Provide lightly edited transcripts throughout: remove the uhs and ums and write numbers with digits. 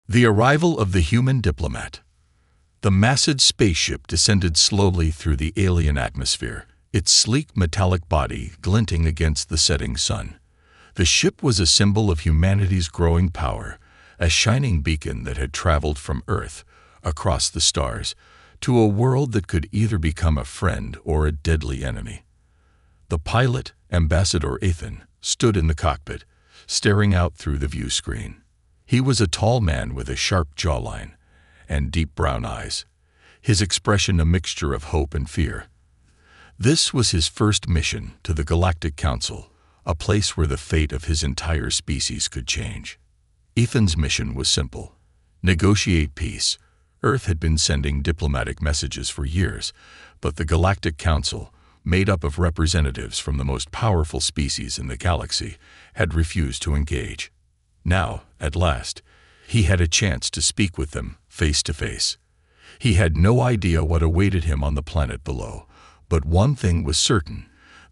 The arrival of the human diplomat. The massive spaceship descended slowly through the alien atmosphere, its sleek metallic body glinting against the setting sun. The ship was a symbol of humanity's growing power, a shining beacon that had traveled from Earth, across the stars, to a world that could either become a friend or a deadly enemy. The pilot, Ambassador Ethan, stood in the cockpit, staring out through the view screen. He was a tall man with a sharp jawline and deep brown eyes, his expression a mixture of hope and fear. This was his first mission to the Galactic Council, a place where the fate of his entire species could change. Ethan's mission was simple: negotiate peace. Earth had been sending diplomatic messages for years, but the Galactic Council, made up of representatives from the most powerful species in the galaxy, had refused to engage. Now, at last, he had a chance to speak with them face to face. He had no idea what awaited him on the planet below, but one thing was certain: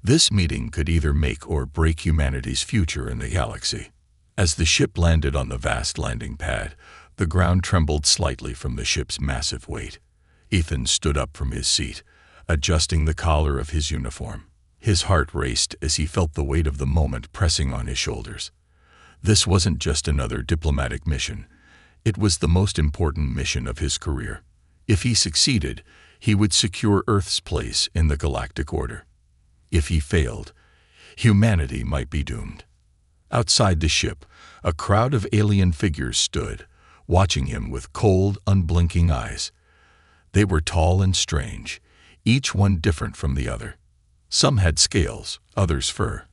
this meeting could either make or break humanity's future in the galaxy. As the ship landed on the vast landing pad, the ground trembled slightly from the ship's massive weight. Ethan stood up from his seat, adjusting the collar of his uniform. His heart raced as he felt the weight of the moment pressing on his shoulders. This wasn't just another diplomatic mission. It was the most important mission of his career. If he succeeded, he would secure Earth's place in the galactic order. If he failed, humanity might be doomed. Outside the ship, a crowd of alien figures stood, watching him with cold, unblinking eyes. They were tall and strange, each one different from the other. Some had scales, others fur,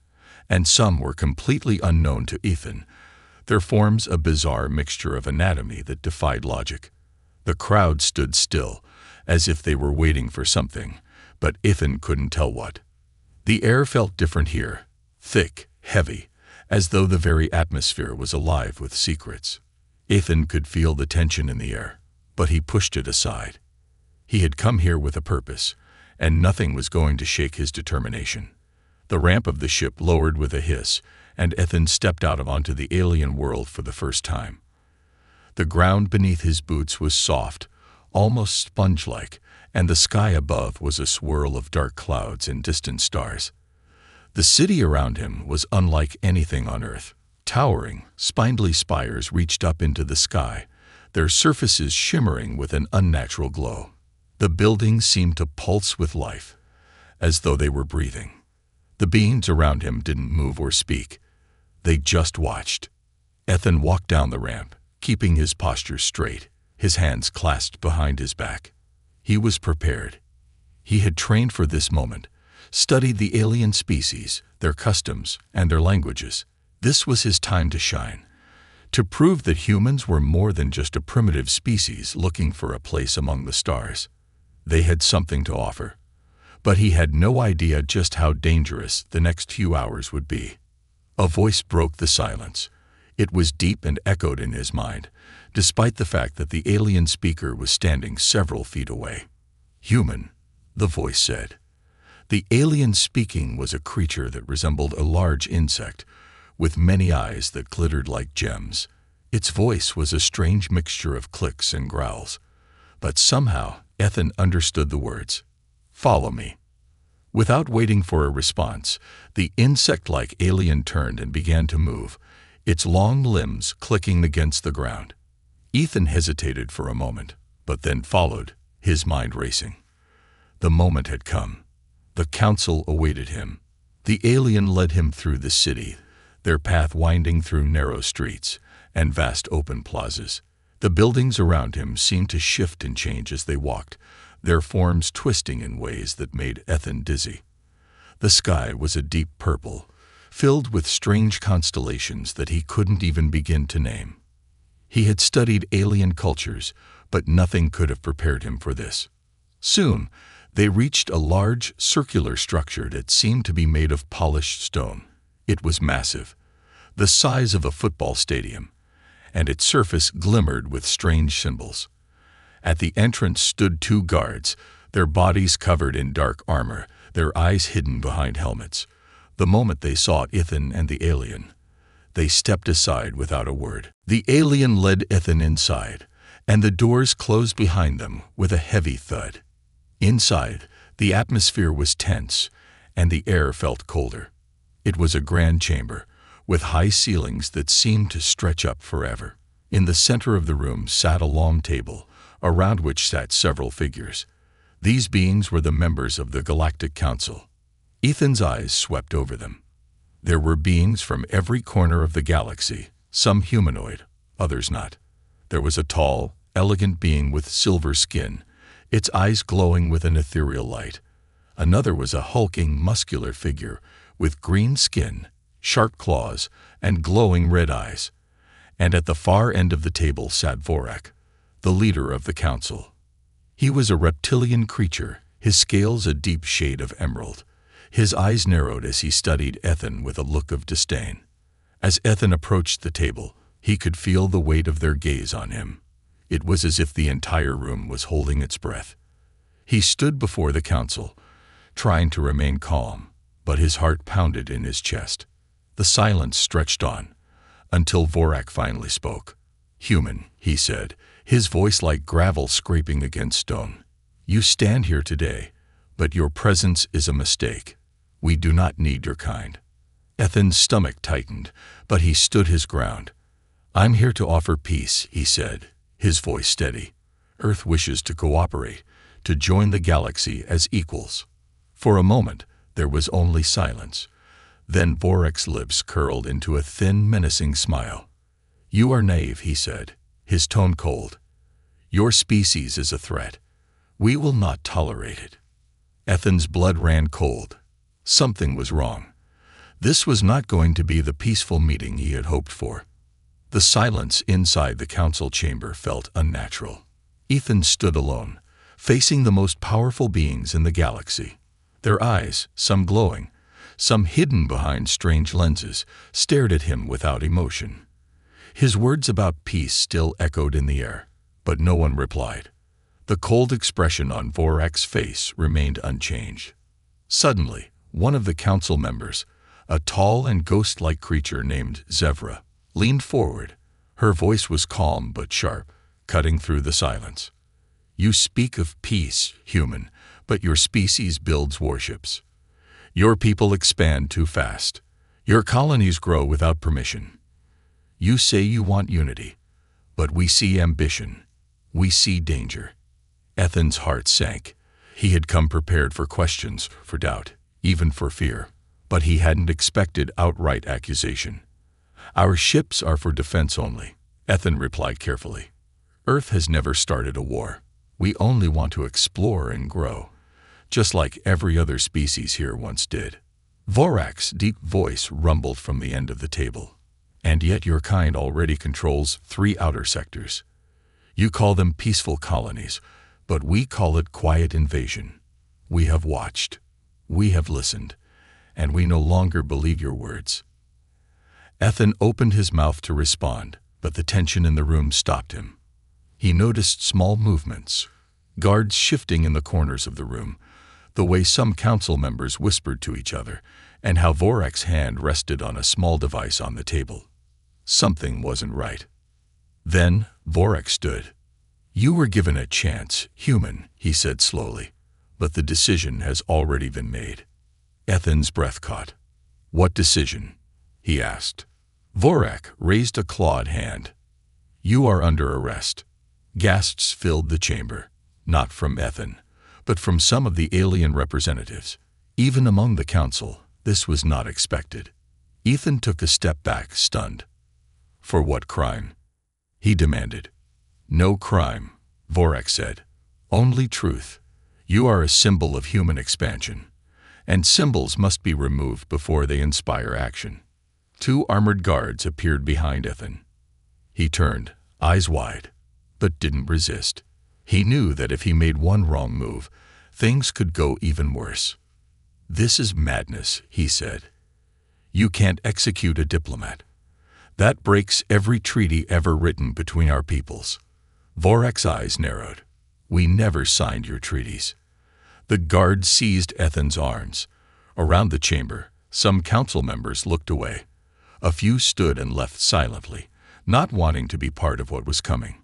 and some were completely unknown to Ethan, their forms a bizarre mixture of anatomy that defied logic. The crowd stood still, as if they were waiting for something, but Ethan couldn't tell what. The air felt different here, thick, heavy, as though the very atmosphere was alive with secrets. Ethan could feel the tension in the air, but he pushed it aside. He had come here with a purpose, and nothing was going to shake his determination. The ramp of the ship lowered with a hiss, and Ethan stepped out onto the alien world for the first time. The ground beneath his boots was soft, almost sponge-like, and the sky above was a swirl of dark clouds and distant stars. The city around him was unlike anything on Earth. Towering, spindly spires reached up into the sky, their surfaces shimmering with an unnatural glow. The buildings seemed to pulse with life, as though they were breathing. The beings around him didn't move or speak. They just watched. Ethan walked down the ramp, keeping his posture straight, his hands clasped behind his back. He was prepared. He had trained for this moment, studied the alien species, their customs, and their languages. This was his time to shine, to prove that humans were more than just a primitive species looking for a place among the stars. They had something to offer, but he had no idea just how dangerous the next few hours would be. A voice broke the silence. It was deep and echoed in his mind, despite the fact that the alien speaker was standing several feet away. "Human," the voice said. The alien speaking was a creature that resembled a large insect, with many eyes that glittered like gems. Its voice was a strange mixture of clicks and growls, but somehow Ethan understood the words. "Follow me." Without waiting for a response, the insect-like alien turned and began to move, its long limbs clicking against the ground. Ethan hesitated for a moment, but then followed, his mind racing. The moment had come. The council awaited him. The alien led him through the city, their path winding through narrow streets and vast open plazas. The buildings around him seemed to shift and change as they walked, their forms twisting in ways that made Ethan dizzy. The sky was a deep purple, filled with strange constellations that he couldn't even begin to name. He had studied alien cultures, but nothing could have prepared him for this. Soon, they reached a large, circular structure that seemed to be made of polished stone. It was massive, the size of a football stadium, and its surface glimmered with strange symbols. At the entrance stood two guards, their bodies covered in dark armor, their eyes hidden behind helmets. The moment they saw Ethan and the alien, They stepped aside without a word. The alien led Ethan inside, and the doors closed behind them with a heavy thud. Inside, the atmosphere was tense, and the air felt colder. It was a grand chamber, with high ceilings that seemed to stretch up forever. In the center of the room sat a long table, around which sat several figures. These beings were the members of the Galactic Council. Ethan's eyes swept over them. There were beings from every corner of the galaxy, some humanoid, others not. There was a tall, elegant being with silver skin, its eyes glowing with an ethereal light. Another was a hulking, muscular figure with green skin, sharp claws, and glowing red eyes. And at the far end of the table sat Vorak, the leader of the council. He was a reptilian creature, his scales a deep shade of emerald. His eyes narrowed as he studied Ethan with a look of disdain. As Ethan approached the table, he could feel the weight of their gaze on him. It was as if the entire room was holding its breath. He stood before the council, trying to remain calm, but his heart pounded in his chest. The silence stretched on, until Vorak finally spoke. "Human," he said, his voice like gravel scraping against stone. "You stand here today, but your presence is a mistake. We do not need your kind." Ethan's stomach tightened, but he stood his ground. "I'm here to offer peace," he said, his voice steady. "Earth wishes to cooperate, to join the galaxy as equals." For a moment, there was only silence. Then Vorak's lips curled into a thin, menacing smile. "You are naive," he said, his tone cold. "Your species is a threat. We will not tolerate it." Ethan's blood ran cold. Something was wrong. This was not going to be the peaceful meeting he had hoped for. The silence inside the council chamber felt unnatural. Ethan stood alone, facing the most powerful beings in the galaxy. Their eyes, some glowing, some hidden behind strange lenses, stared at him without emotion. His words about peace still echoed in the air, but no one replied. The cold expression on Vorak's face remained unchanged. Suddenly, one of the council members, a tall and ghost-like creature named Zevra, leaned forward. Her voice was calm but sharp, cutting through the silence. "You speak of peace, human, but your species builds warships. Your people expand too fast. Your colonies grow without permission. You say you want unity, but we see ambition. We see danger." Ethan's heart sank. He had come prepared for questions, for doubt, even for fear, but he hadn't expected outright accusation. "Our ships are for defense only," Ethan replied carefully. "Earth has never started a war. We only want to explore and grow, just like every other species here once did." Vorak's deep voice rumbled from the end of the table. "And yet your kind already controls 3 outer sectors. You call them peaceful colonies, but we call it quiet invasion. We have watched. We have listened, and we no longer believe your words." Ethan opened his mouth to respond, but the tension in the room stopped him. He noticed small movements, guards shifting in the corners of the room, the way some council members whispered to each other, and how Vorak's hand rested on a small device on the table. Something wasn't right. Then Vorak stood. "You were given a chance, human," he said slowly, "but the decision has already been made." Ethan's breath caught. "What decision?" he asked. Vorak raised a clawed hand. "You are under arrest." Gasps filled the chamber, not from Ethan, but from some of the alien representatives. Even among the council, this was not expected. Ethan took a step back, stunned. "For what crime?" he demanded. "No crime," Vorak said. "Only truth. You are a symbol of human expansion, and symbols must be removed before they inspire action." 2 armored guards appeared behind Ethan. He turned, eyes wide, but didn't resist. He knew that if he made one wrong move, things could go even worse. "This is madness," he said. "You can't execute a diplomat. That breaks every treaty ever written between our peoples." Vorak's eyes narrowed. "We never signed your treaties." The guard seized Ethan's arms. Around the chamber, some council members looked away. A few stood and left silently, not wanting to be part of what was coming.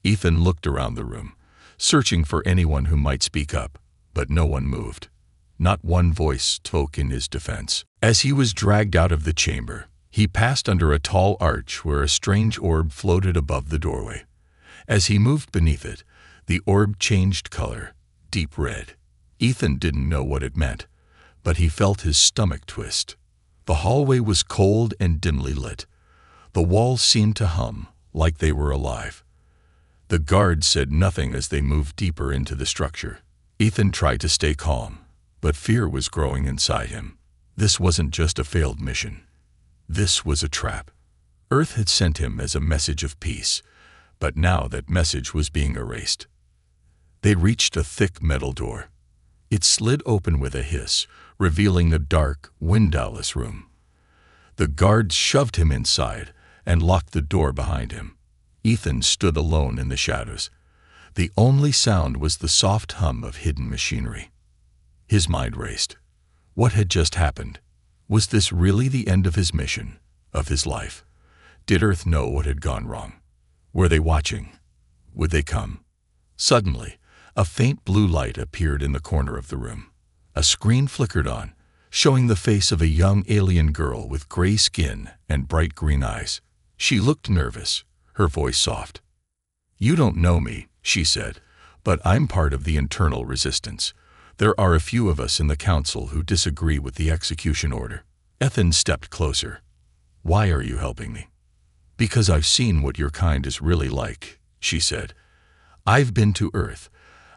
Ethan looked around the room, searching for anyone who might speak up, but no one moved. Not one voice spoke in his defense. As he was dragged out of the chamber, he passed under a tall arch where a strange orb floated above the doorway. As he moved beneath it, the orb changed color, deep red. Ethan didn't know what it meant, but he felt his stomach twist. The hallway was cold and dimly lit. The walls seemed to hum, like they were alive. The guards said nothing as they moved deeper into the structure. Ethan tried to stay calm, but fear was growing inside him. This wasn't just a failed mission. This was a trap. Earth had sent him as a message of peace, but now that message was being erased. They reached a thick metal door. It slid open with a hiss, revealing the dark, windowless room. The guards shoved him inside and locked the door behind him. Ethan stood alone in the shadows. The only sound was the soft hum of hidden machinery. His mind raced. What had just happened? Was this really the end of his mission, of his life? Did Earth know what had gone wrong? Were they watching? Would they come? Suddenly, a faint blue light appeared in the corner of the room. A screen flickered on, showing the face of a young alien girl with gray skin and bright green eyes. She looked nervous, her voice soft. "You don't know me," she said, "but I'm part of the internal resistance. There are a few of us in the council who disagree with the execution order." Ethan stepped closer. "Why are you helping me?" "Because I've seen what your kind is really like," she said. "I've been to Earth.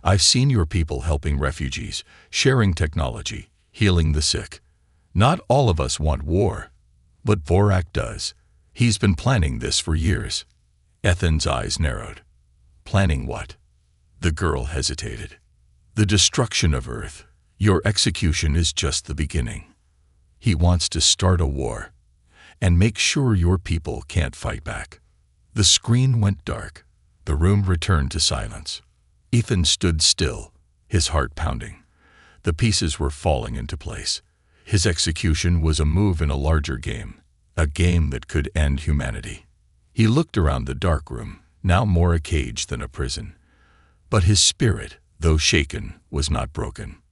I've seen your people helping refugees, sharing technology, healing the sick. Not all of us want war, but Vorak does. He's been planning this for years." Ethan's eyes narrowed. "Planning what?" The girl hesitated. "The destruction of Earth. Your execution is just the beginning. He wants to start a war and make sure your people can't fight back." The screen went dark. The room returned to silence. Ethan stood still, his heart pounding. The pieces were falling into place. His execution was a move in a larger game, a game that could end humanity. He looked around the dark room, now more a cage than a prison. But his spirit, though shaken, was not broken.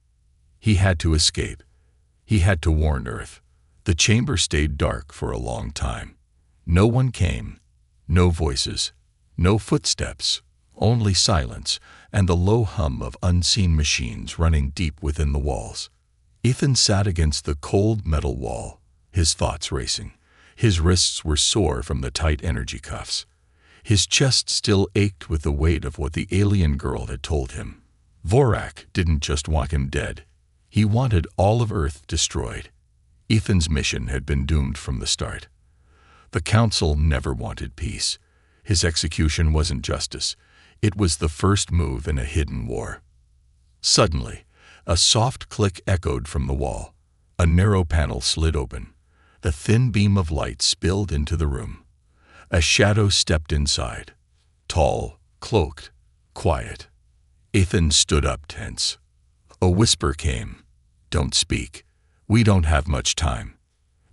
He had to escape. He had to warn Earth. The chamber stayed dark for a long time. No one came, no voices, no footsteps, only silence and the low hum of unseen machines running deep within the walls. Ethan sat against the cold metal wall, his thoughts racing. His wrists were sore from the tight energy cuffs. His chest still ached with the weight of what the alien girl had told him. Vorak didn't just want him dead. He wanted all of Earth destroyed. Ethan's mission had been doomed from the start. The Council never wanted peace. His execution wasn't justice. It was the first move in a hidden war. Suddenly, a soft click echoed from the wall. A narrow panel slid open. The thin beam of light spilled into the room. A shadow stepped inside. Tall, cloaked, quiet. Ethan stood up tense. A whisper came. "Don't speak. We don't have much time."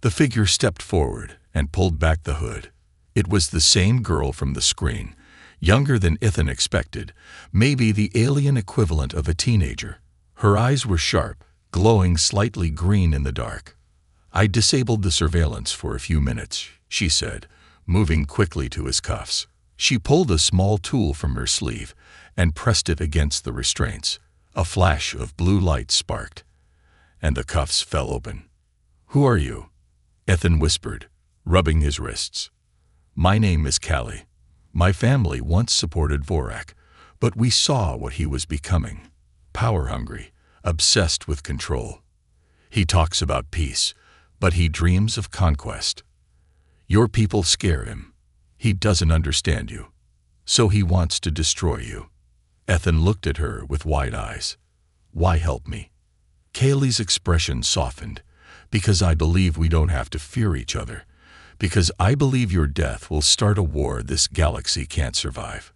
The figure stepped forward and pulled back the hood. It was the same girl from the screen, younger than Ethan expected, maybe the alien equivalent of a teenager. Her eyes were sharp, glowing slightly green in the dark. "I disabled the surveillance for a few minutes," she said, moving quickly to his cuffs. She pulled a small tool from her sleeve and pressed it against the restraints. A flash of blue light sparked, and the cuffs fell open. "Who are you?" Ethan whispered, rubbing his wrists. "My name is Callie. My family once supported Vorak, but we saw what he was becoming. Power-hungry, obsessed with control. He talks about peace, but he dreams of conquest. Your people scare him. He doesn't understand you, so he wants to destroy you." Ethan looked at her with wide eyes. "Why help me?" Kaylee's expression softened. "Because I believe we don't have to fear each other. Because I believe your death will start a war this galaxy can't survive."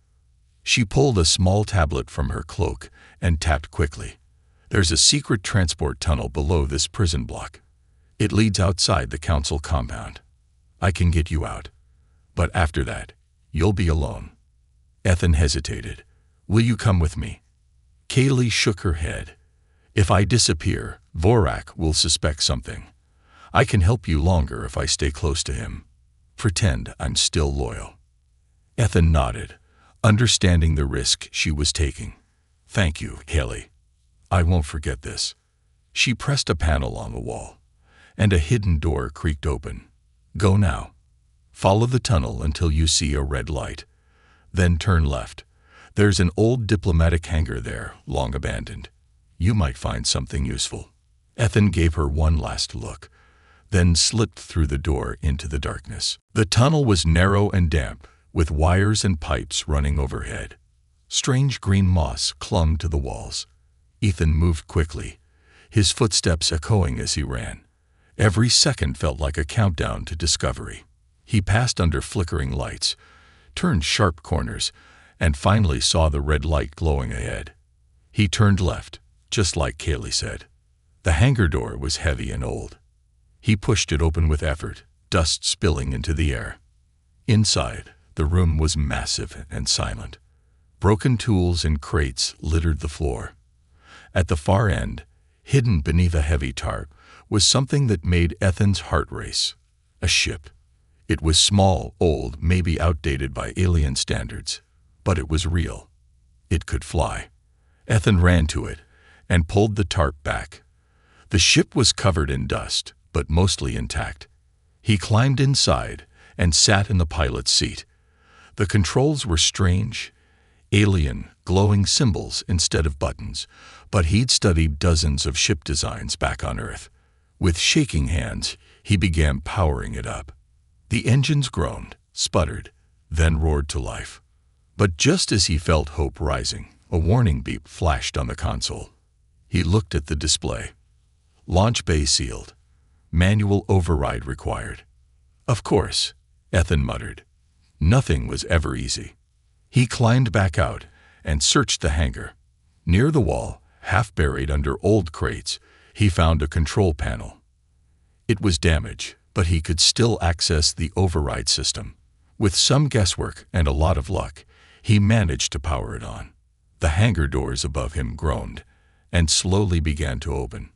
She pulled a small tablet from her cloak and tapped quickly. "There's a secret transport tunnel below this prison block. It leads outside the council compound." I can get you out. But after that, you'll be alone." Ethan hesitated. "Will you come with me?" Kaylee shook her head. "If I disappear, Vorak will suspect something. I can help you longer if I stay close to him. Pretend I'm still loyal." Ethan nodded, understanding the risk she was taking. "Thank you, Kaylee. I won't forget this." She pressed a panel on the wall, and a hidden door creaked open. "Go now. Follow the tunnel until you see a red light. Then turn left. There's an old diplomatic hangar there, long abandoned. You might find something useful." Ethan gave her one last look, then slipped through the door into the darkness. The tunnel was narrow and damp, with wires and pipes running overhead. Strange green moss clung to the walls. Ethan moved quickly, his footsteps echoing as he ran. Every second felt like a countdown to discovery. He passed under flickering lights, turned sharp corners, and finally saw the red light glowing ahead. He turned left, just like Kaylee said. The hangar door was heavy and old. He pushed it open with effort, dust spilling into the air. Inside, the room was massive and silent. Broken tools and crates littered the floor. At the far end, hidden beneath a heavy tarp, was something that made Ethan's heart race. A ship. It was small, old, maybe outdated by alien standards, but it was real. It could fly. Ethan ran to it and pulled the tarp back. The ship was covered in dust, but mostly intact. He climbed inside and sat in the pilot's seat. The controls were strange, alien, glowing symbols instead of buttons, but he'd studied dozens of ship designs back on Earth. With shaking hands, he began powering it up. The engines groaned, sputtered, then roared to life. But just as he felt hope rising, a warning beep flashed on the console. He looked at the display. Launch bay sealed. Manual override required. "Of course," Ethan muttered. Nothing was ever easy. He climbed back out and searched the hangar. Near the wall, half buried under old crates, he found a control panel. It was damaged, but he could still access the override system. With some guesswork and a lot of luck, he managed to power it on. The hangar doors above him groaned and slowly began to open.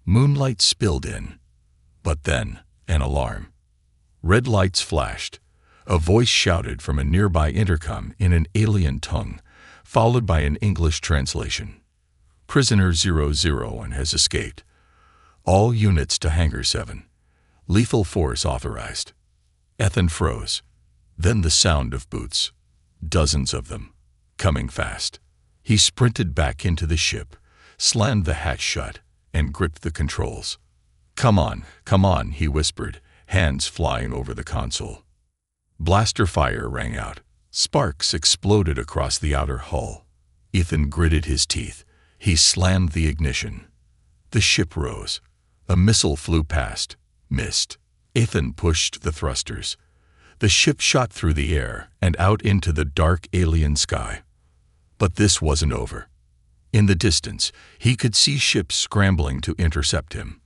Moonlight spilled in. But then, an alarm. Red lights flashed. A voice shouted from a nearby intercom in an alien tongue, followed by an English translation. "Prisoner 001 has escaped. All units to Hangar 7. Lethal force authorized." Ethan froze. Then the sound of boots. Dozens of them. Coming fast. He sprinted back into the ship, slammed the hatch shut, and gripped the controls. Come on," he whispered, hands flying over the console. Blaster fire rang out. Sparks exploded across the outer hull. Ethan gritted his teeth. He slammed the ignition. The ship rose. A missile flew past. Missed. Ethan pushed the thrusters. The ship shot through the air and out into the dark alien sky. But this wasn't over. In the distance, he could see ships scrambling to intercept him.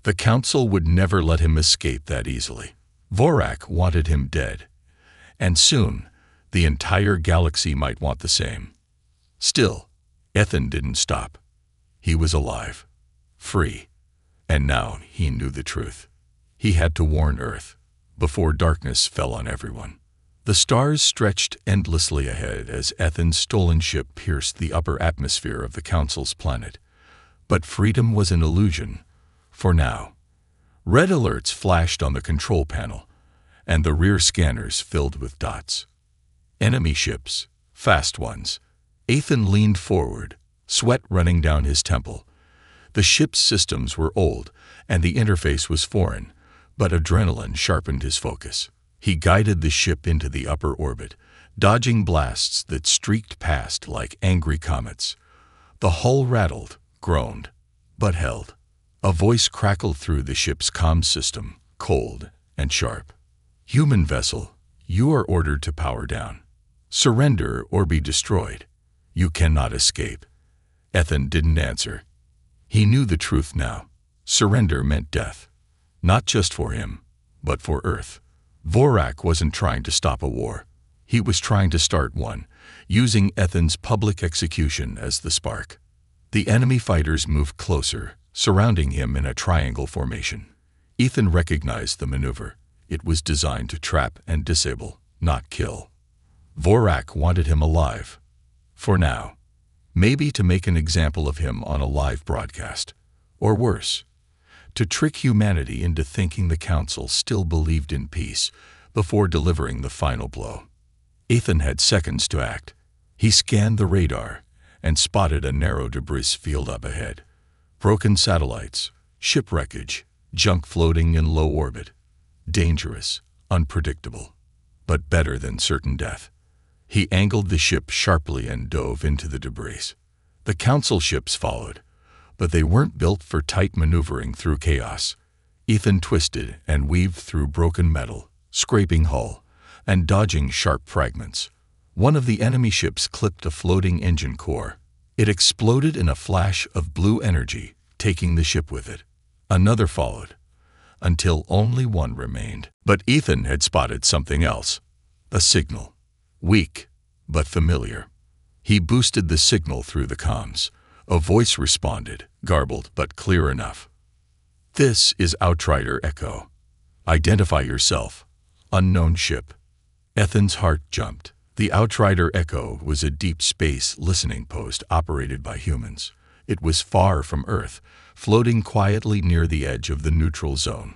The Council would never let him escape that easily. Vorak wanted him dead. And soon, the entire galaxy might want the same. Still, Ethan didn't stop. He was alive. Free. And now he knew the truth. He had to warn Earth, before darkness fell on everyone. The stars stretched endlessly ahead as Ethan's stolen ship pierced the upper atmosphere of the Council's planet. But freedom was an illusion, for now. Red alerts flashed on the control panel, and the rear scanners filled with dots. Enemy ships, fast ones. Ethan leaned forward, sweat running down his temple. The ship's systems were old, and the interface was foreign, but adrenaline sharpened his focus. He guided the ship into the upper orbit, dodging blasts that streaked past like angry comets. The hull rattled, groaned, but held. A voice crackled through the ship's comm system, cold and sharp. "Human vessel, you are ordered to power down. Surrender or be destroyed. You cannot escape." Ethan didn't answer. He knew the truth now. Surrender meant death. Not just for him, but for Earth. Vorak wasn't trying to stop a war. He was trying to start one, using Ethan's public execution as the spark. The enemy fighters moved closer, surrounding him in a triangle formation. Ethan recognized the maneuver. It was designed to trap and disable, not kill. Vorak wanted him alive. For now. Maybe to make an example of him on a live broadcast. Or worse, to trick humanity into thinking the Council still believed in peace before delivering the final blow. Ethan had seconds to act. He scanned the radar and spotted a narrow debris field up ahead. Broken satellites, ship wreckage, junk floating in low orbit. Dangerous, unpredictable, but better than certain death. He angled the ship sharply and dove into the debris. The Council ships followed, but they weren't built for tight maneuvering through chaos. Ethan twisted and weaved through broken metal, scraping hull, and dodging sharp fragments. One of the enemy ships clipped a floating engine core. It exploded in a flash of blue energy, taking the ship with it. Another followed, until only one remained. But Ethan had spotted something else. A signal. Weak, but familiar. He boosted the signal through the comms. A voice responded, garbled but clear enough. "This is Outrider Echo. Identify yourself. Unknown ship." Ethan's heart jumped. The Outrider Echo was a deep space listening post operated by humans. It was far from Earth, floating quietly near the edge of the neutral zone.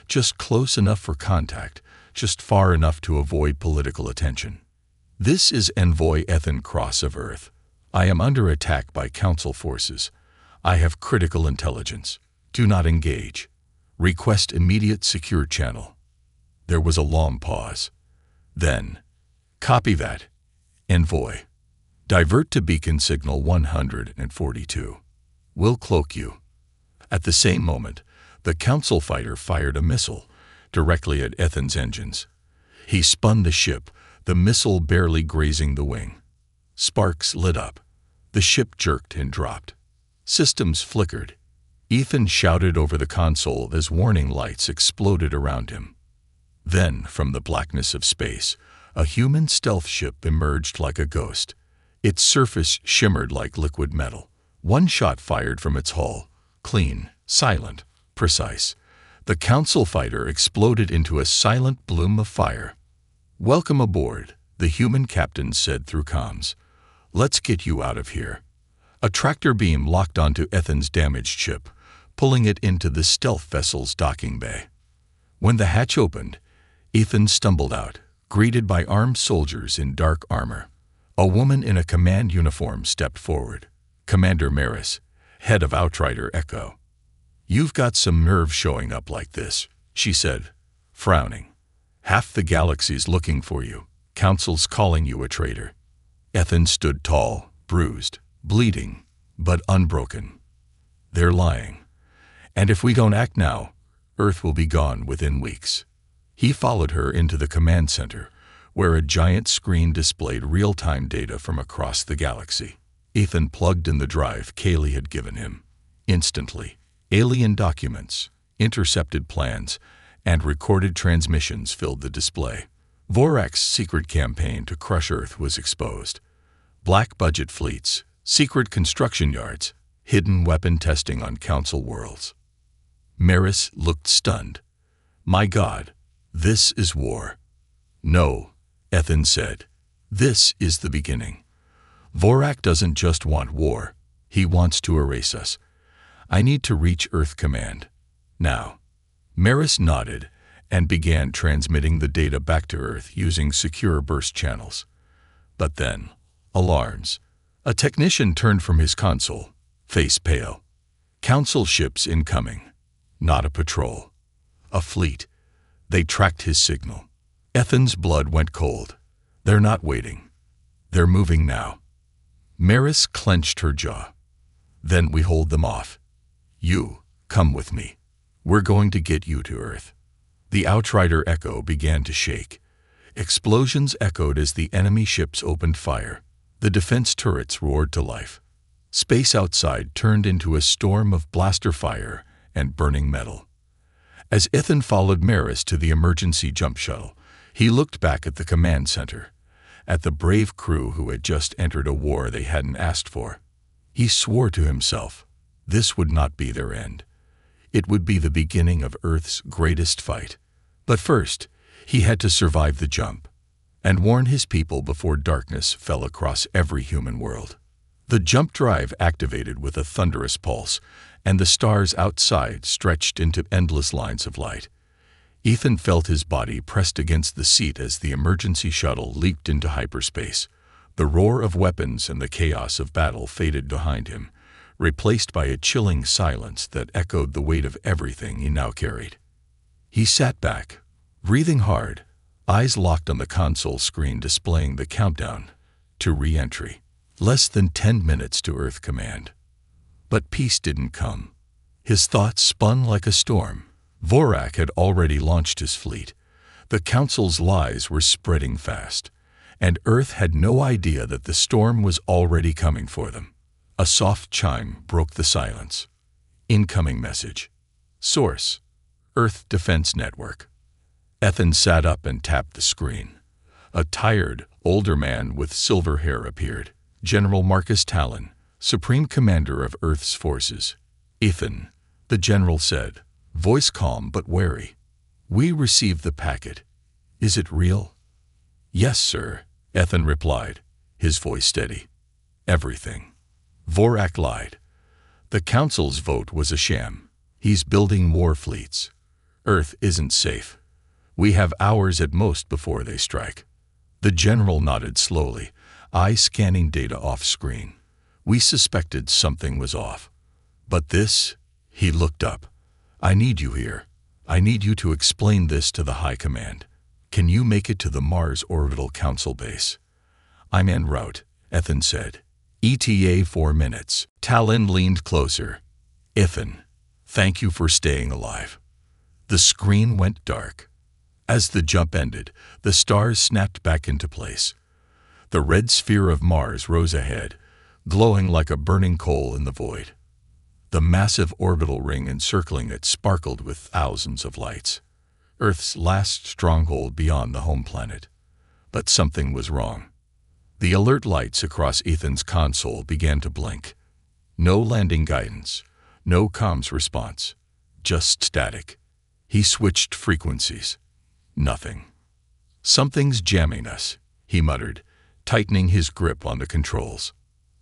Just close enough for contact, just far enough to avoid political attention. "This is Envoy Ethan Cross of Earth. I am under attack by Council forces. I have critical intelligence. Do not engage. Request immediate secure channel." There was a long pause. Then, "Copy that, Envoy. Divert to beacon signal 142. We'll cloak you." At the same moment, the Council fighter fired a missile directly at Ethan's engines. He spun the ship, the missile barely grazing the wing. Sparks lit up. The ship jerked and dropped. Systems flickered. Ethan shouted over the console as warning lights exploded around him. Then, from the blackness of space, a human stealth ship emerged like a ghost. Its surface shimmered like liquid metal. One shot fired from its hull. Clean, silent, precise. The Council fighter exploded into a silent bloom of fire. "Welcome aboard," the human captain said through comms. "Let's get you out of here." A tractor beam locked onto Ethan's damaged ship, pulling it into the stealth vessel's docking bay. When the hatch opened, Ethan stumbled out, greeted by armed soldiers in dark armor. A woman in a command uniform stepped forward. Commander Maris, head of Outrider Echo. "You've got some nerve showing up like this," she said, frowning. "Half the galaxy's looking for you. Council's calling you a traitor." Ethan stood tall, bruised, bleeding, but unbroken. "They're lying. And if we don't act now, Earth will be gone within weeks." He followed her into the command center, where a giant screen displayed real-time data from across the galaxy. Ethan plugged in the drive Kaylee had given him. Instantly, alien documents, intercepted plans, and recorded transmissions filled the display. Vorak's secret campaign to crush Earth was exposed. Black budget fleets, secret construction yards, hidden weapon testing on Council worlds. Maris looked stunned. "My God, this is war." "No," Ethan said. "This is the beginning. Vorak doesn't just want war. He wants to erase us. I need to reach Earth Command. Now." Maris nodded and began transmitting the data back to Earth using secure burst channels. But then, alarms. A technician turned from his console, face pale. Council ships incoming. Not a patrol. A fleet. They tracked his signal. Ethan's blood went cold. "They're not waiting. They're moving now." Maris clenched her jaw. "Then we hold them off. You, come with me. We're going to get you to Earth." The Outrider Echo began to shake. Explosions echoed as the enemy ships opened fire. The defense turrets roared to life. Space outside turned into a storm of blaster fire and burning metal. As Ethan followed Maris to the emergency jump shuttle, he looked back at the command center, at the brave crew who had just entered a war they hadn't asked for. He swore to himself, this would not be their end. It would be the beginning of Earth's greatest fight. But first, he had to survive the jump and warn his people before darkness fell across every human world. The jump drive activated with a thunderous pulse, and the stars outside stretched into endless lines of light. Ethan felt his body pressed against the seat as the emergency shuttle leaped into hyperspace. The roar of weapons and the chaos of battle faded behind him, replaced by a chilling silence that echoed the weight of everything he now carried. He sat back, breathing hard, eyes locked on the console screen displaying the countdown to re-entry. Less than 10 minutes to Earth command. But peace didn't come. His thoughts spun like a storm. Vorak had already launched his fleet. The Council's lies were spreading fast, and Earth had no idea that the storm was already coming for them. A soft chime broke the silence. Incoming message. Source: Earth Defense Network. Ethan sat up and tapped the screen. A tired, older man with silver hair appeared. General Marcus Talon, Supreme Commander of Earth's forces. Ethan, the general said, voice calm but wary. We received the packet. Is it real? Yes, sir, Ethan replied, his voice steady. Everything. Vorak lied. The Council's vote was a sham. He's building war fleets. Earth isn't safe. We have hours at most before they strike. The general nodded slowly, eyes scanning data off-screen. We suspected something was off. But this, he looked up. I need you here. I need you to explain this to the High Command. Can you make it to the Mars Orbital Council base? I'm en route, Ethan said. ETA 4 minutes. Talon leaned closer. Ethan, thank you for staying alive. The screen went dark. As the jump ended, the stars snapped back into place. The red sphere of Mars rose ahead, glowing like a burning coal in the void. The massive orbital ring encircling it sparkled with thousands of lights. Earth's last stronghold beyond the home planet. But something was wrong. The alert lights across Ethan's console began to blink. No landing guidance, no comms response, just static. He switched frequencies. Nothing. Something's jamming us, he muttered, tightening his grip on the controls.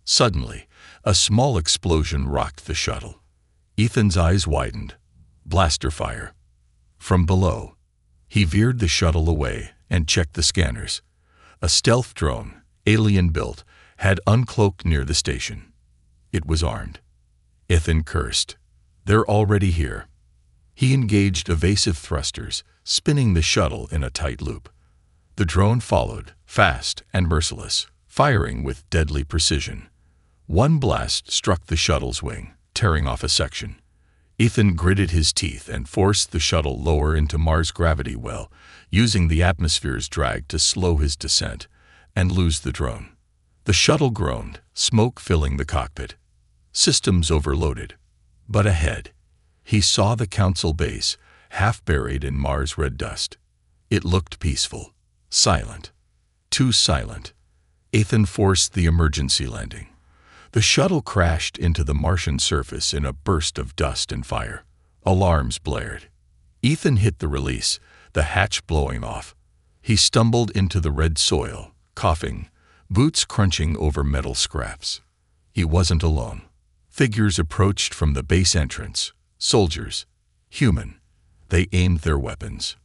Suddenly, a small explosion rocked the shuttle. Ethan's eyes widened. Blaster fire. From below, he veered the shuttle away and checked the scanners. A stealth drone, alien-built, had uncloaked near the station. It was armed. Ethan cursed. They're already here. He engaged evasive thrusters, spinning the shuttle in a tight loop. The drone followed, fast and merciless, firing with deadly precision. One blast struck the shuttle's wing, tearing off a section. Ethan gritted his teeth and forced the shuttle lower into Mars' gravity well, using the atmosphere's drag to slow his descent and lose the drone. The shuttle groaned, smoke filling the cockpit. Systems overloaded. But ahead, he saw the Council base, half buried in Mars' red dust. It looked peaceful, silent. Too silent. Ethan forced the emergency landing. The shuttle crashed into the Martian surface in a burst of dust and fire. Alarms blared. Ethan hit the release, the hatch blowing off. He stumbled into the red soil, coughing, boots crunching over metal scraps. He wasn't alone. Figures approached from the base entrance. Soldiers. Human. They aimed their weapons.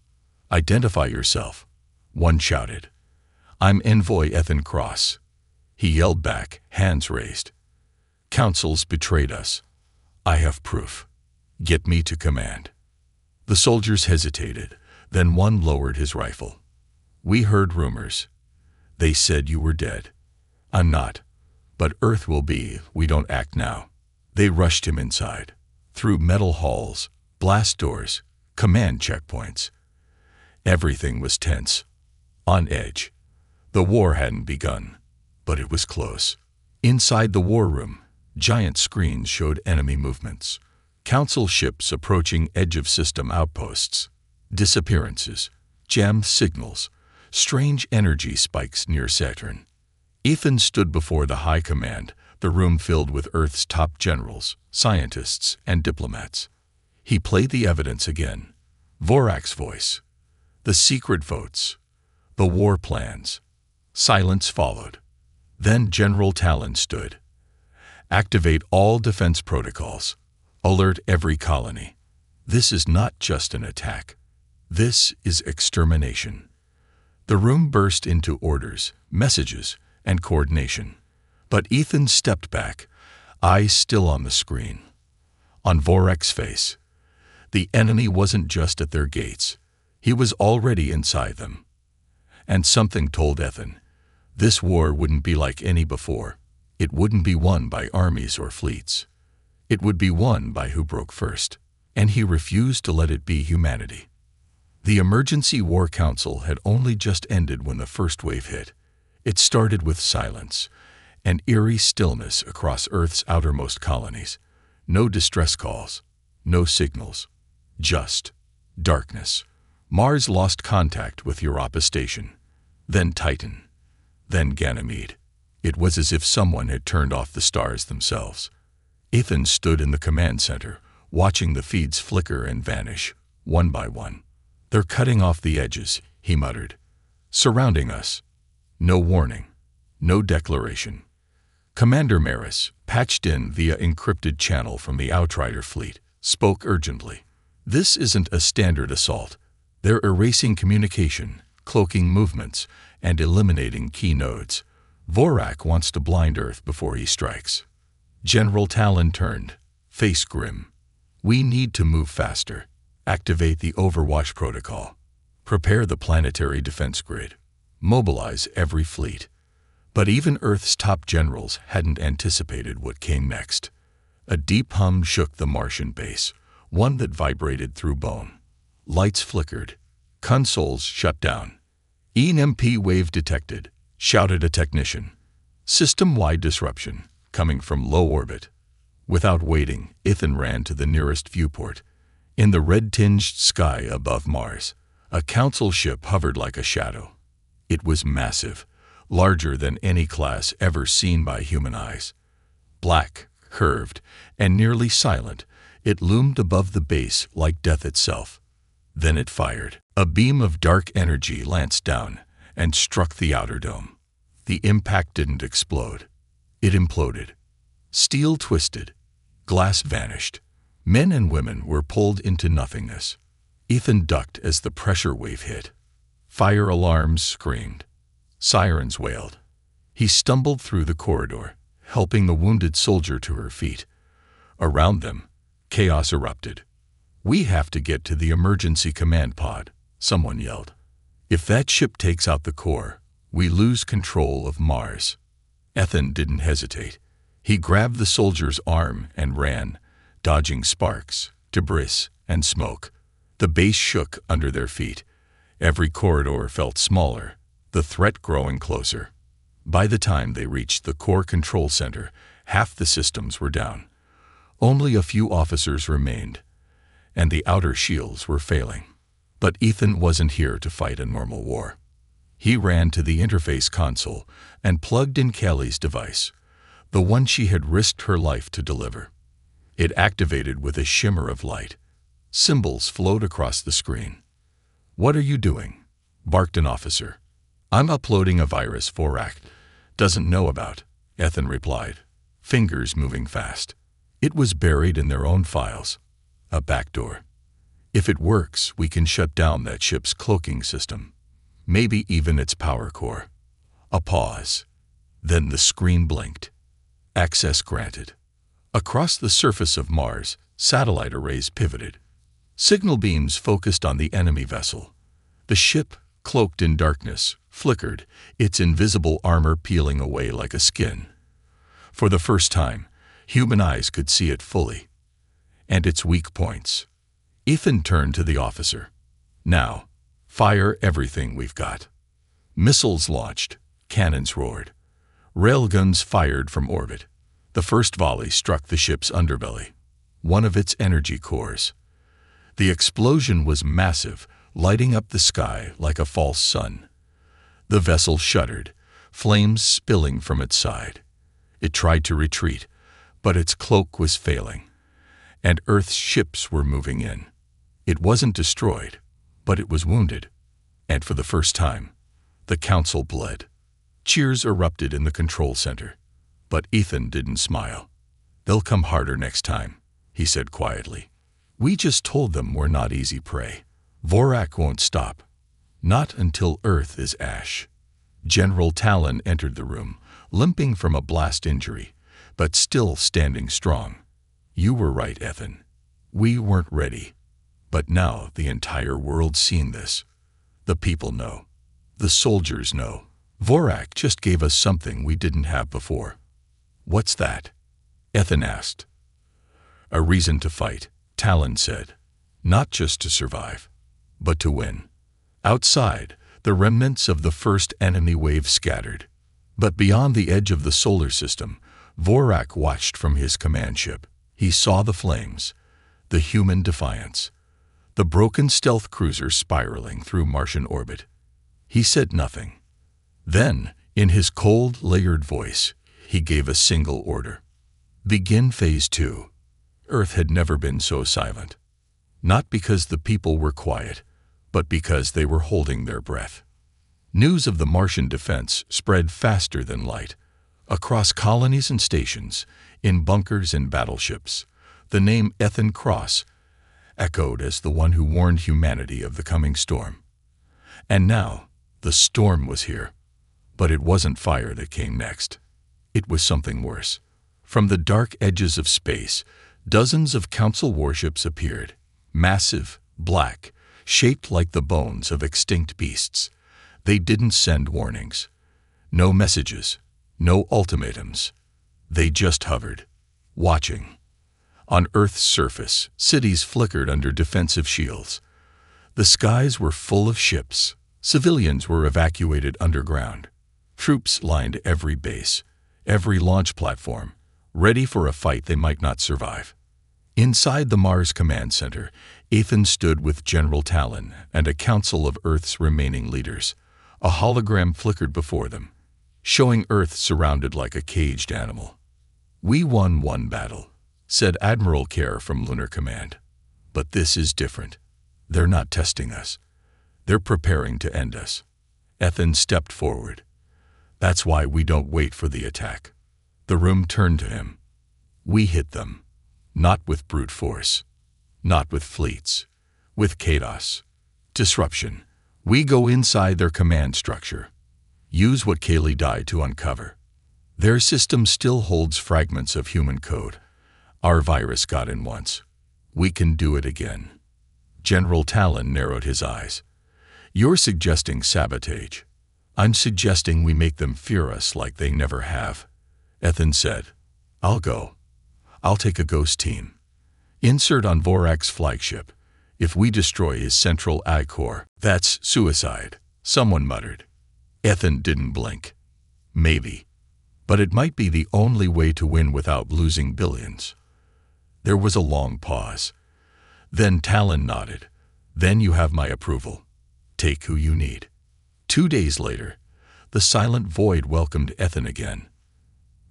Identify yourself, one shouted. I'm Envoy Ethan Cross. He yelled back, hands raised. Council's betrayed us. I have proof. Get me to command. The soldiers hesitated, then one lowered his rifle. We heard rumors. They said you were dead. I'm not. But Earth will be if we don't act now. They rushed him inside, through metal halls, blast doors, command checkpoints. Everything was tense, on edge. The war hadn't begun, but it was close. Inside the war room, giant screens showed enemy movements. Council ships approaching edge-of-system outposts. Disappearances, jammed signals, strange energy spikes near Saturn. Ethan stood before the High Command, the room filled with Earth's top generals, scientists, and diplomats. He played the evidence again. Vorak's voice. The secret votes. The war plans. Silence followed. Then General Talon stood. Activate all defense protocols. Alert every colony. This is not just an attack. This is extermination. The room burst into orders, messages, and coordination. But Ethan stepped back, eyes still on the screen. On Vorak's face. The enemy wasn't just at their gates. He was already inside them. And something told Ethan, this war wouldn't be like any before. It wouldn't be won by armies or fleets. It would be won by who broke first. And he refused to let it be humanity. The Emergency War Council had only just ended when the first wave hit. It started with silence, an eerie stillness across Earth's outermost colonies. No distress calls, no signals, just darkness. Mars lost contact with Europa Station, then Titan, then Ganymede. It was as if someone had turned off the stars themselves. Ethan stood in the command center, watching the feeds flicker and vanish, one by one. They're cutting off the edges, he muttered. Surrounding us. No warning. No declaration. Commander Maris, patched in via encrypted channel from the Outrider fleet, spoke urgently. This isn't a standard assault. They're erasing communication, cloaking movements, and eliminating key nodes. Vorak wants to blind Earth before he strikes. General Talon turned, face grim. We need to move faster. Activate the Overwatch protocol. Prepare the planetary defense grid. Mobilize every fleet. But even Earth's top generals hadn't anticipated what came next. A deep hum shook the Martian base, one that vibrated through bone. Lights flickered. Consoles shut down. EMP wave detected, shouted a technician. System-wide disruption, coming from low orbit. Without waiting, Ethan ran to the nearest viewport. In the red-tinged sky above Mars, a council ship hovered like a shadow. It was massive, larger than any class ever seen by human eyes. Black, curved, and nearly silent, it loomed above the base like death itself. Then it fired. A beam of dark energy lanced down and struck the outer dome. The impact didn't explode. It imploded. Steel twisted. Glass vanished. Men and women were pulled into nothingness. Ethan ducked as the pressure wave hit. Fire alarms screamed. Sirens wailed. He stumbled through the corridor, helping the wounded soldier to her feet. Around them, chaos erupted. We have to get to the emergency command pod, someone yelled. If that ship takes out the core, we lose control of Mars. Ethan didn't hesitate. He grabbed the soldier's arm and ran, dodging sparks, debris, and smoke. The base shook under their feet. Every corridor felt smaller, the threat growing closer. By the time they reached the core control center, half the systems were down. Only a few officers remained, and the outer shields were failing. But Ethan wasn't here to fight a normal war. He ran to the interface console and plugged in Kelly's device, the one she had risked her life to deliver. It activated with a shimmer of light. Symbols flowed across the screen. "What are you doing?" barked an officer. "I'm uploading a virus Vorak doesn't know about," Ethan replied, fingers moving fast. It was buried in their own files. A backdoor. If it works, we can shut down that ship's cloaking system. Maybe even its power core. A pause. Then the screen blinked. Access granted. Across the surface of Mars, satellite arrays pivoted. Signal beams focused on the enemy vessel. The ship, cloaked in darkness, flickered, its invisible armor peeling away like a skin. For the first time, human eyes could see it fully. And its weak points. Ethan turned to the officer. "Now, fire everything we've got." Missiles launched. Cannons roared. Railguns fired from orbit. The first volley struck the ship's underbelly. one of its energy cores. The explosion was massive, lighting up the sky like a false sun. The vessel shuddered, flames spilling from its side. It tried to retreat, but its cloak was failing, and Earth's ships were moving in. It wasn't destroyed, but it was wounded, and for the first time, the Council bled. Cheers erupted in the control center, but Ethan didn't smile. "They'll come harder next time," he said quietly. "We just told them we're not easy prey. Vorak won't stop. Not until Earth is ash." General Talon entered the room, limping from a blast injury, but still standing strong. "You were right, Ethan. We weren't ready. But now the entire world's seen this. The people know. The soldiers know. Vorak just gave us something we didn't have before." "What's that?" Ethan asked. "A reason to fight," Talon said. "Not just to survive, but to win." Outside, the remnants of the first enemy wave scattered. But beyond the edge of the solar system, Vorak watched from his command ship. He saw the flames, the human defiance, the broken stealth cruiser spiraling through Martian orbit. He said nothing. Then, in his cold, layered voice, he gave a single order. "Begin Phase 2. Earth had never been so silent. Not because the people were quiet, but because they were holding their breath." News of the Martian defense spread faster than light. Across colonies and stations, in bunkers and battleships, the name Ethan Cross echoed as the one who warned humanity of the coming storm. And now, the storm was here. But it wasn't fire that came next. It was something worse. From the dark edges of space, dozens of Council warships appeared, massive, black, shaped like the bones of extinct beasts. They didn't send warnings. No messages, no ultimatums. They just hovered, watching. On Earth's surface, cities flickered under defensive shields. The skies were full of ships. Civilians were evacuated underground. Troops lined every base, every launch platform, ready for a fight they might not survive. Inside the Mars Command Center, Ethan stood with General Talon and a council of Earth's remaining leaders. A hologram flickered before them, showing Earth surrounded like a caged animal. "We won one battle," said Admiral Kerr from Lunar Command. "But this is different. They're not testing us. They're preparing to end us." Ethan stepped forward. "That's why we don't wait for the attack." The room turned to him. "We hit them. Not with brute force. Not with fleets. With chaos. Disruption. We go inside their command structure. Use what Kaylee died to uncover. Their system still holds fragments of human code. Our virus got in once. We can do it again." General Talon narrowed his eyes. "You're suggesting sabotage. I'm suggesting we make them fear us like they never have." Ethan said, "I'll go. I'll take a ghost team. Insert on Vorak's flagship. If we destroy his central eye core, that's suicide," someone muttered. Ethan didn't blink. Maybe. But it might be the only way to win without losing billions. There was a long pause. Then Talon nodded. "Then you have my approval. Take who you need." 2 days later, the silent void welcomed Ethan again.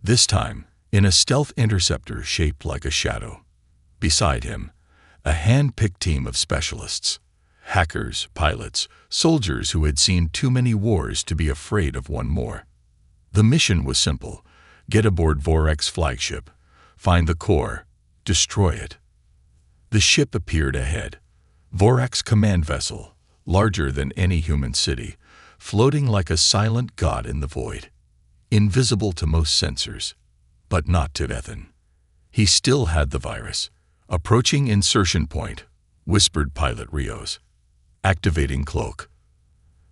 This time, in a stealth interceptor shaped like a shadow. Beside him, a hand-picked team of specialists. Hackers, pilots, soldiers who had seen too many wars to be afraid of one more. The mission was simple. Get aboard Vorak's flagship, find the core, destroy it. The ship appeared ahead. Vorak's command vessel, larger than any human city, floating like a silent god in the void. Invisible to most sensors, but not to Ethan. He still had the virus. "Approaching insertion point," whispered Pilot Rios. "Activating cloak."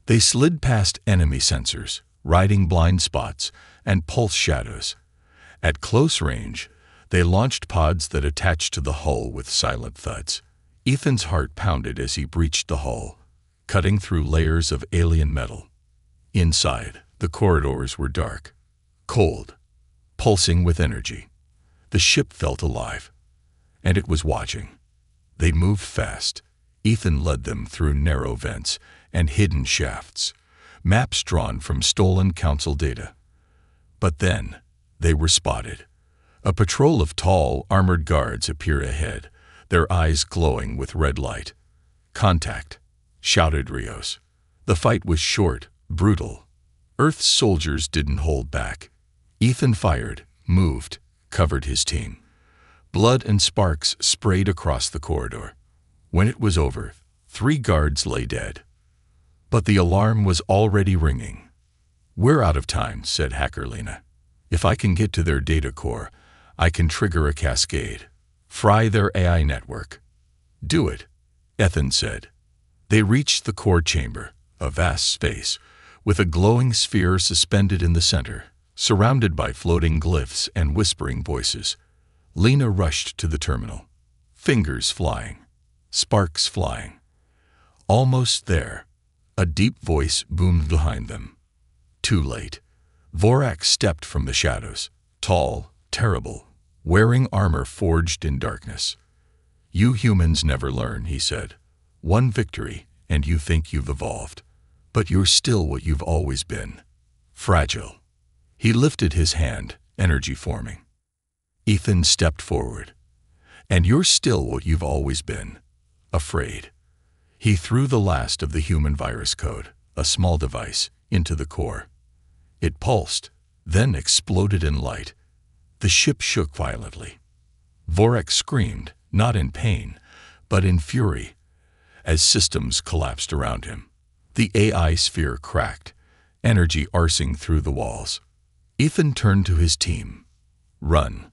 They slid past enemy sensors, riding blind spots and pulse shadows. At close range, they launched pods that attached to the hull with silent thuds. Ethan's heart pounded as he breached the hull, cutting through layers of alien metal. Inside, the corridors were dark, cold, pulsing with energy. The ship felt alive. and it was watching. They moved fast. Ethan led them through narrow vents and hidden shafts, maps drawn from stolen council data. But then they were spotted. A patrol of tall, armored guards appeared ahead, their eyes glowing with red light. "Contact," shouted Rios. The fight was short, brutal. Earth's soldiers didn't hold back. Ethan fired, moved, covered his team. Blood and sparks sprayed across the corridor. When it was over, 3 guards lay dead. But the alarm was already ringing. "We're out of time," said Hacker Lena. "If I can get to their data core, I can trigger a cascade. Fry their AI network." "Do it," Ethan said. They reached the core chamber, a vast space, with a glowing sphere suspended in the center, surrounded by floating glyphs and whispering voices. Lena rushed to the terminal, fingers flying, sparks flying. Almost there, a deep voice boomed behind them. Too late. Vorak stepped from the shadows, tall, terrible, wearing armor forged in darkness. "You humans never learn," he said. "One victory, and you think you've evolved. But you're still what you've always been. Fragile." He lifted his hand, energy forming. Ethan stepped forward. "And you're still what you've always been. Afraid." He threw the last of the human virus code, a small device, into the core. It pulsed, then exploded in light. The ship shook violently. Vorak screamed, not in pain, but in fury, as systems collapsed around him. The AI sphere cracked, energy arcing through the walls. Ethan turned to his team. "Run."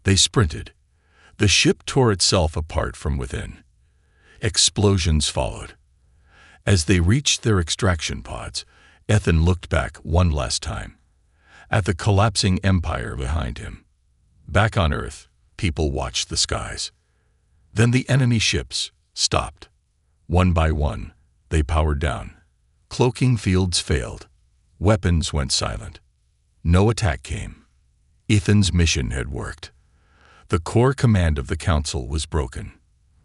They sprinted. The ship tore itself apart from within. Explosions followed. As they reached their extraction pods, Ethan looked back one last time, at the collapsing empire behind him. Back on Earth, people watched the skies. Then the enemy ships stopped. One by one, they powered down. Cloaking fields failed. Weapons went silent. No attack came. Ethan's mission had worked. The core command of the Council was broken.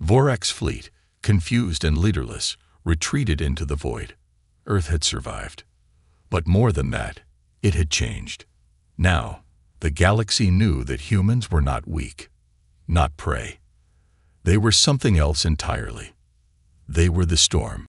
Vorak's fleet, confused and leaderless, retreated into the void. Earth had survived. But more than that, it had changed. Now, the galaxy knew that humans were not weak, not prey. They were something else entirely. They were the storm.